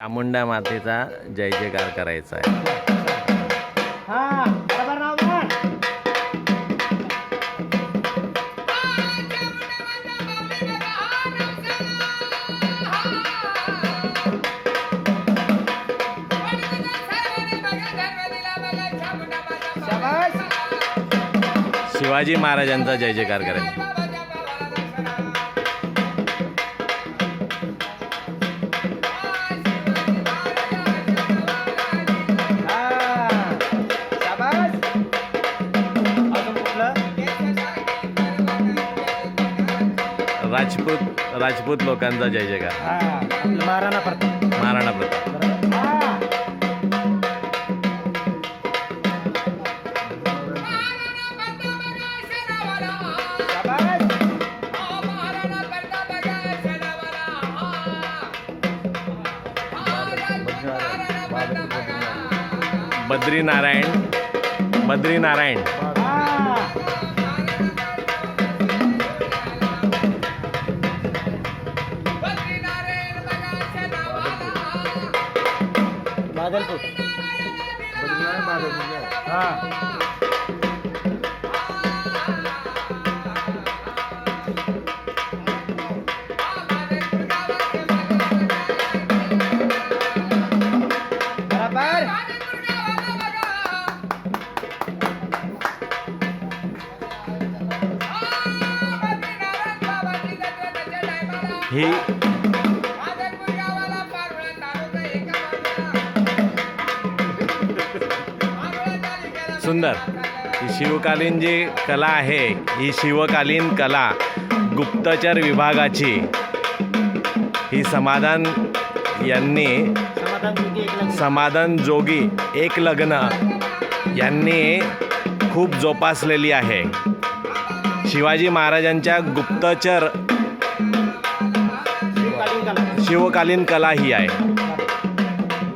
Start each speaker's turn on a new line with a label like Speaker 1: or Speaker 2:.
Speaker 1: चामुंडा मातेचा जय जयकार करायचा आहे. शिवाजी महाराजांचा जय जयकार करायचा. राजपूत लोकांचा जय जयकार.
Speaker 2: महाराणा प्रताप.
Speaker 1: बद्रीनारायण.
Speaker 2: बादलपूर.
Speaker 1: ही सुंदर ही शिवकालीन जी कला आहे, ही शिवकालीन कला गुप्तचर विभागाची ही समाधान यांनी समाधान जोगी एक लग्न यांनी खूप जोपासलेली आहे. शिवाजी महाराजांच्या गुप्तचर शिवकालीन कला ही आहे.